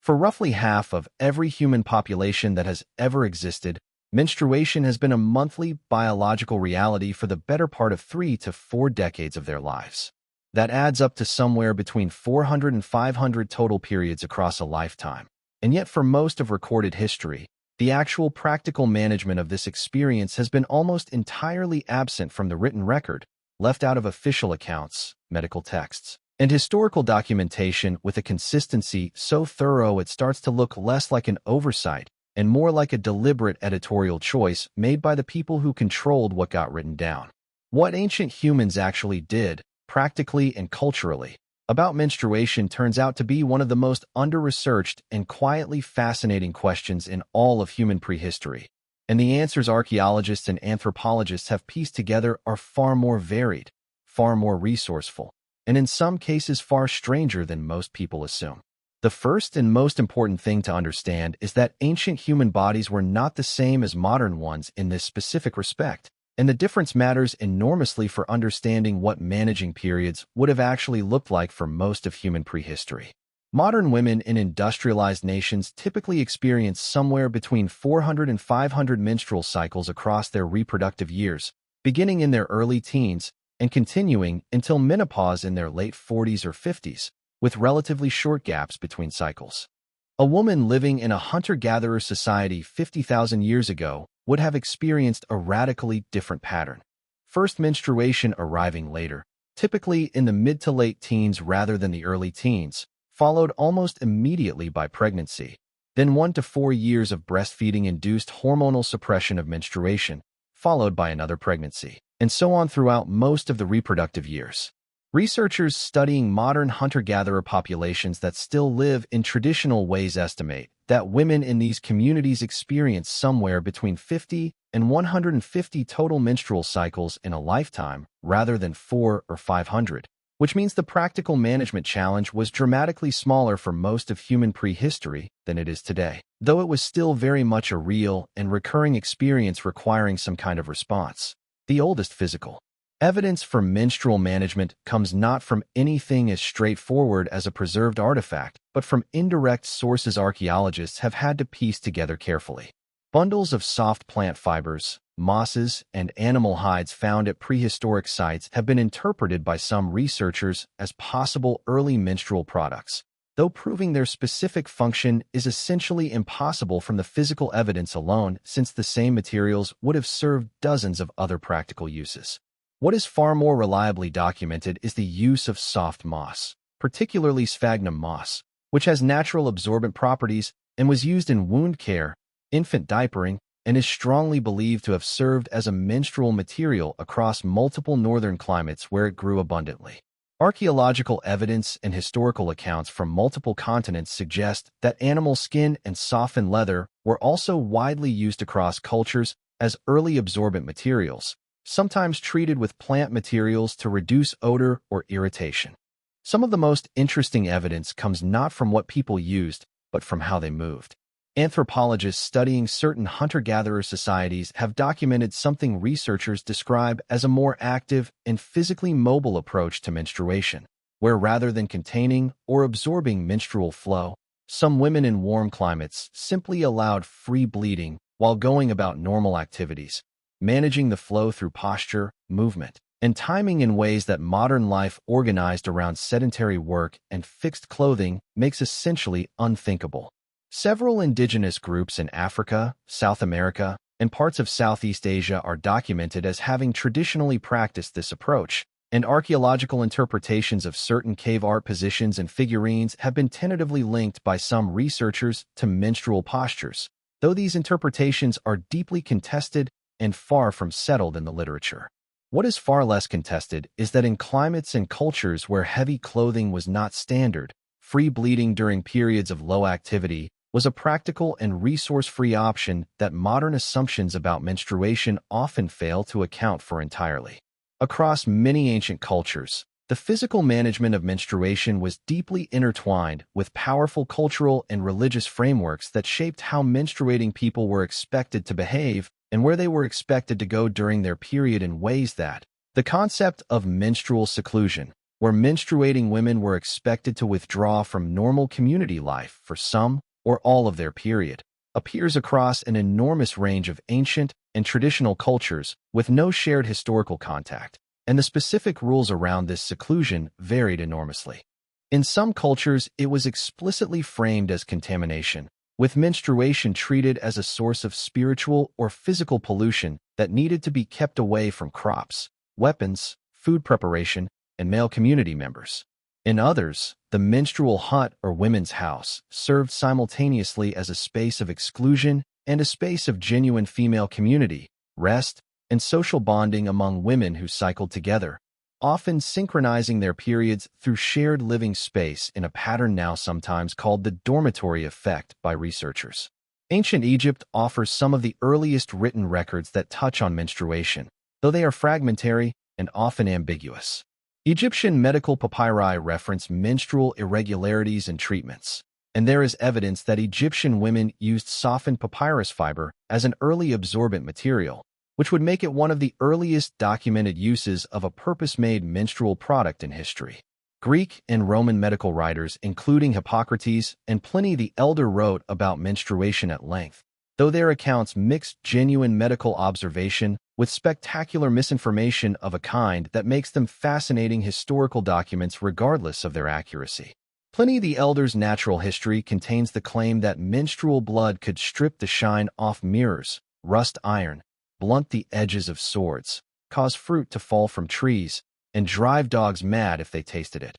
For roughly half of every human population that has ever existed, menstruation has been a monthly biological reality for the better part of 3 to 4 decades of their lives. That adds up to somewhere between 400 and 500 total periods across a lifetime. And yet for most of recorded history, the actual practical management of this experience has been almost entirely absent from the written record, left out of official accounts, medical texts, and historical documentation with a consistency so thorough it starts to look less like an oversight and more like a deliberate editorial choice made by the people who controlled what got written down. What ancient humans actually did, practically and culturally, about menstruation turns out to be one of the most under-researched and quietly fascinating questions in all of human prehistory. And the answers archaeologists and anthropologists have pieced together are far more varied, far more resourceful, and in some cases far stranger than most people assume. The first and most important thing to understand is that ancient human bodies were not the same as modern ones in this specific respect, and the difference matters enormously for understanding what managing periods would have actually looked like for most of human prehistory. Modern women in industrialized nations typically experience somewhere between 400 and 500 menstrual cycles across their reproductive years, beginning in their early teens and continuing until menopause in their late 40s or 50s, with relatively short gaps between cycles. A woman living in a hunter-gatherer society 50,000 years ago would have experienced a radically different pattern. First menstruation arriving later, typically in the mid to late teens rather than the early teens, followed almost immediately by pregnancy, then 1 to 4 years of breastfeeding-induced hormonal suppression of menstruation, followed by another pregnancy, and so on throughout most of the reproductive years. Researchers studying modern hunter-gatherer populations that still live in traditional ways estimate that women in these communities experience somewhere between 50 and 150 total menstrual cycles in a lifetime rather than 400 or 500, which means the practical management challenge was dramatically smaller for most of human prehistory than it is today, though it was still very much a real and recurring experience requiring some kind of response. The oldest physical evidence for menstrual management comes not from anything as straightforward as a preserved artifact, but from indirect sources archaeologists have had to piece together carefully. Bundles of soft plant fibers, mosses, and animal hides found at prehistoric sites have been interpreted by some researchers as possible early menstrual products, though proving their specific function is essentially impossible from the physical evidence alone, since the same materials would have served dozens of other practical uses. What is far more reliably documented is the use of soft moss, particularly sphagnum moss, which has natural absorbent properties and was used in wound care, infant diapering, and is strongly believed to have served as a menstrual material across multiple northern climates where it grew abundantly. Archaeological evidence and historical accounts from multiple continents suggest that animal skin and softened leather were also widely used across cultures as early absorbent materials, sometimes treated with plant materials to reduce odor or irritation. Some of the most interesting evidence comes not from what people used, but from how they moved. Anthropologists studying certain hunter-gatherer societies have documented something researchers describe as a more active and physically mobile approach to menstruation, where rather than containing or absorbing menstrual flow, some women in warm climates simply allowed free bleeding while going about normal activities, managing the flow through posture, movement, and timing in ways that modern life organized around sedentary work and fixed clothing makes essentially unthinkable. Several indigenous groups in Africa, South America, and parts of Southeast Asia are documented as having traditionally practiced this approach, and archaeological interpretations of certain cave art positions and figurines have been tentatively linked by some researchers to menstrual postures, though these interpretations are deeply contested and far from settled in the literature. What is far less contested is that in climates and cultures where heavy clothing was not standard, free bleeding during periods of low activity was a practical and resource-free option that modern assumptions about menstruation often fail to account for entirely. Across many ancient cultures, the physical management of menstruation was deeply intertwined with powerful cultural and religious frameworks that shaped how menstruating people were expected to behave and where they were expected to go during their period in ways that the concept of menstrual seclusion, where menstruating women were expected to withdraw from normal community life for some or all of their period, appears across an enormous range of ancient and traditional cultures with no shared historical contact, and the specific rules around this seclusion varied enormously. In some cultures, it was explicitly framed as contamination, with menstruation treated as a source of spiritual or physical pollution that needed to be kept away from crops, weapons, food preparation, and male community members. In others, the menstrual hut or women's house served simultaneously as a space of exclusion and a space of genuine female community, rest, and social bonding among women who cycled together, often synchronizing their periods through shared living space in a pattern now sometimes called the dormitory effect by researchers. Ancient Egypt offers some of the earliest written records that touch on menstruation, though they are fragmentary and often ambiguous. Egyptian medical papyri reference menstrual irregularities and treatments, and there is evidence that Egyptian women used softened papyrus fiber as an early absorbent material, which would make it one of the earliest documented uses of a purpose-made menstrual product in history. Greek and Roman medical writers, including Hippocrates and Pliny the Elder, wrote about menstruation at length, though their accounts mixed genuine medical observation with spectacular misinformation of a kind that makes them fascinating historical documents regardless of their accuracy. Pliny the Elder's Natural History contains the claim that menstrual blood could strip the shine off mirrors, rust iron, blunt the edges of swords, cause fruit to fall from trees, and drive dogs mad if they tasted it.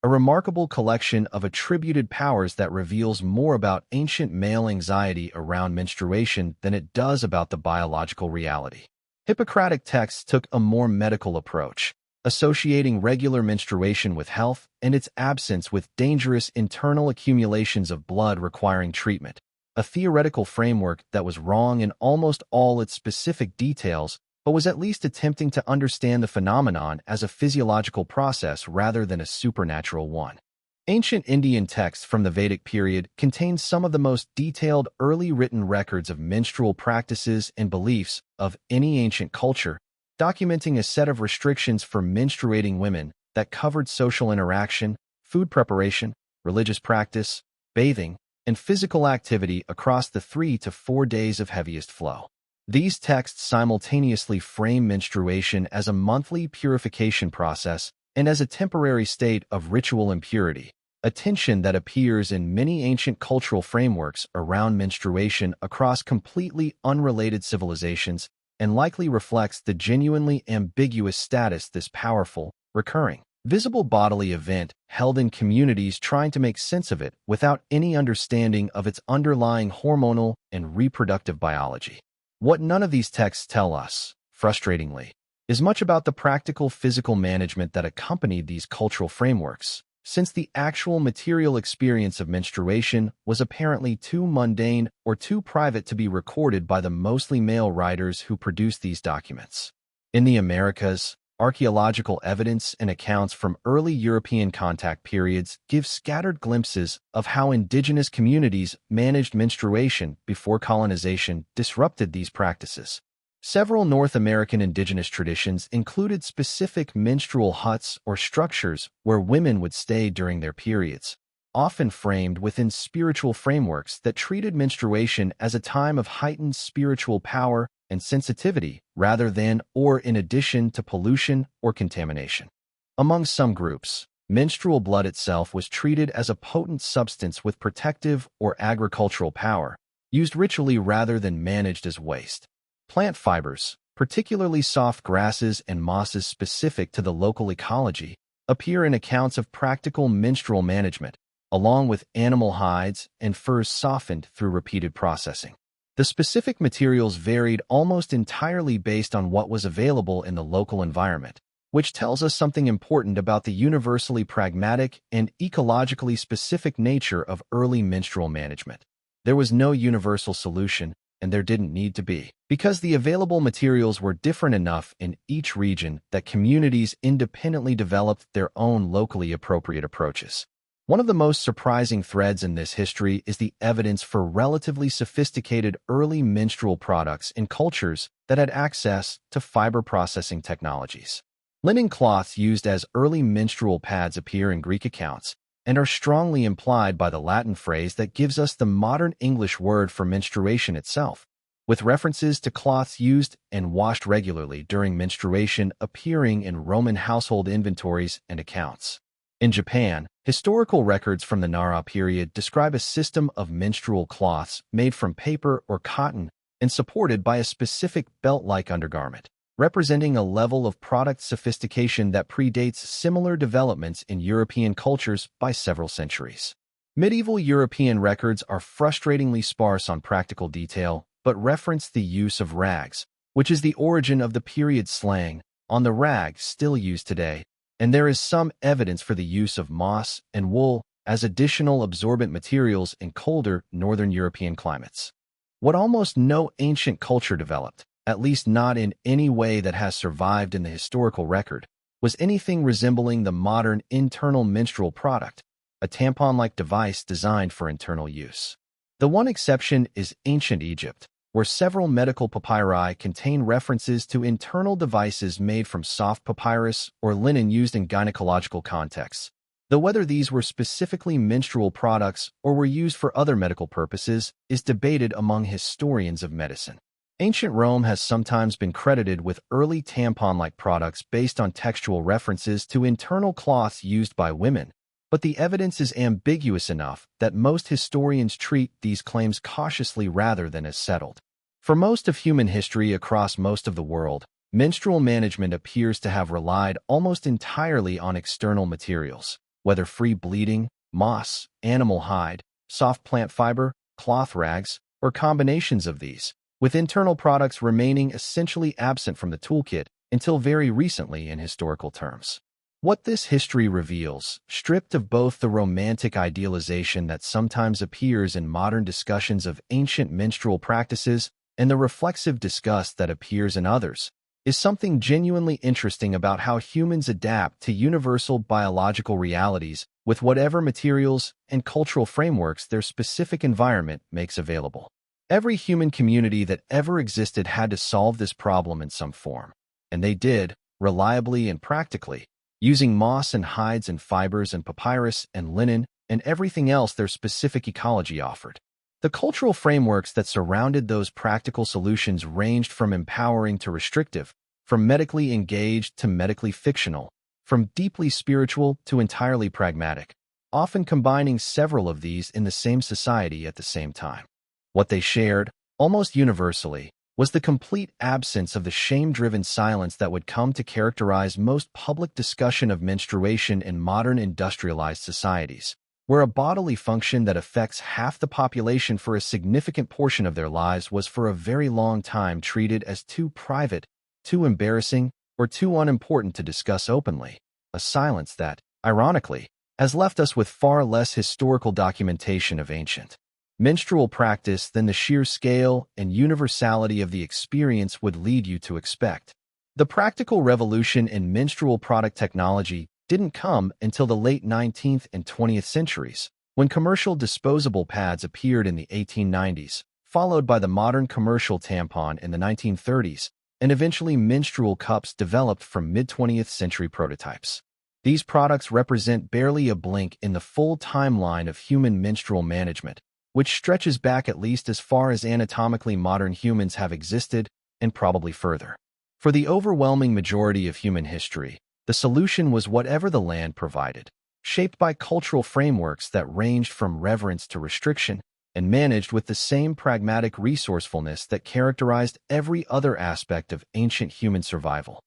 A remarkable collection of attributed powers that reveals more about ancient male anxiety around menstruation than it does about the biological reality. Hippocratic texts took a more medical approach, associating regular menstruation with health and its absence with dangerous internal accumulations of blood requiring treatment, a theoretical framework that was wrong in almost all its specific details, but was at least attempting to understand the phenomenon as a physiological process rather than a supernatural one. Ancient Indian texts from the Vedic period contain some of the most detailed early written records of menstrual practices and beliefs of any ancient culture, documenting a set of restrictions for menstruating women that covered social interaction, food preparation, religious practice, bathing, and physical activity across the 3 to 4 days of heaviest flow. These texts simultaneously frame menstruation as a monthly purification process and as a temporary state of ritual impurity, a tension that appears in many ancient cultural frameworks around menstruation across completely unrelated civilizations and likely reflects the genuinely ambiguous status this powerful, recurring, visible bodily event held in communities trying to make sense of it without any understanding of its underlying hormonal and reproductive biology. What none of these texts tell us, frustratingly, is much about the practical physical management that accompanied these cultural frameworks, since the actual material experience of menstruation was apparently too mundane or too private to be recorded by the mostly male writers who produced these documents. In the Americas, archaeological evidence and accounts from early European contact periods give scattered glimpses of how indigenous communities managed menstruation before colonization disrupted these practices. Several North American indigenous traditions included specific menstrual huts or structures where women would stay during their periods, often framed within spiritual frameworks that treated menstruation as a time of heightened spiritual power and sensitivity rather than or in addition to pollution or contamination. Among some groups, menstrual blood itself was treated as a potent substance with protective or agricultural power, used ritually rather than managed as waste. Plant fibers, particularly soft grasses and mosses specific to the local ecology, appear in accounts of practical menstrual management, along with animal hides and furs softened through repeated processing. The specific materials varied almost entirely based on what was available in the local environment, which tells us something important about the universally pragmatic and ecologically specific nature of early menstrual management. There was no universal solution, and there didn't need to be, because the available materials were different enough in each region that communities independently developed their own locally appropriate approaches. One of the most surprising threads in this history is the evidence for relatively sophisticated early menstrual products in cultures that had access to fiber processing technologies. Linen cloths used as early menstrual pads appear in Greek accounts and are strongly implied by the Latin phrase that gives us the modern English word for menstruation itself, with references to cloths used and washed regularly during menstruation appearing in Roman household inventories and accounts. In Japan, historical records from the Nara period describe a system of menstrual cloths made from paper or cotton and supported by a specific belt-like undergarment, representing a level of product sophistication that predates similar developments in European cultures by several centuries. Medieval European records are frustratingly sparse on practical detail, but reference the use of rags, which is the origin of the period slang, on the rag still used today, and there is some evidence for the use of moss and wool as additional absorbent materials in colder northern European climates. What almost no ancient culture developed, at least not in any way that has survived in the historical record, was anything resembling the modern internal menstrual product, a tampon-like device designed for internal use. The one exception is ancient Egypt, where several medical papyri contain references to internal devices made from soft papyrus or linen used in gynecological contexts, though whether these were specifically menstrual products or were used for other medical purposes is debated among historians of medicine. Ancient Rome has sometimes been credited with early tampon-like products based on textual references to internal cloths used by women, but the evidence is ambiguous enough that most historians treat these claims cautiously rather than as settled. For most of human history across most of the world, menstrual management appears to have relied almost entirely on external materials, whether free bleeding, moss, animal hide, soft plant fiber, cloth rags, or combinations of these, with internal products remaining essentially absent from the toolkit until very recently in historical terms. What this history reveals, stripped of both the romantic idealization that sometimes appears in modern discussions of ancient menstrual practices and the reflexive disgust that appears in others, is something genuinely interesting about how humans adapt to universal biological realities with whatever materials and cultural frameworks their specific environment makes available. Every human community that ever existed had to solve this problem in some form, and they did, reliably and practically, using moss and hides and fibers and papyrus and linen and everything else their specific ecology offered. The cultural frameworks that surrounded those practical solutions ranged from empowering to restrictive, from medically engaged to medically fictional, from deeply spiritual to entirely pragmatic, often combining several of these in the same society at the same time. What they shared, almost universally, was the complete absence of the shame-driven silence that would come to characterize most public discussion of menstruation in modern industrialized societies, where a bodily function that affects half the population for a significant portion of their lives was for a very long time treated as too private, too embarrassing, or too unimportant to discuss openly, a silence that, ironically, has left us with far less historical documentation of ancient menstrual practice than the sheer scale and universality of the experience would lead you to expect. The practical revolution in menstrual product technology didn't come until the late 19th and 20th centuries, when commercial disposable pads appeared in the 1890s, followed by the modern commercial tampon in the 1930s, and eventually menstrual cups developed from mid-20th century prototypes. These products represent barely a blink in the full timeline of human menstrual management, which stretches back at least as far as anatomically modern humans have existed, and probably further. For the overwhelming majority of human history, the solution was whatever the land provided, shaped by cultural frameworks that ranged from reverence to restriction, and managed with the same pragmatic resourcefulness that characterized every other aspect of ancient human survival.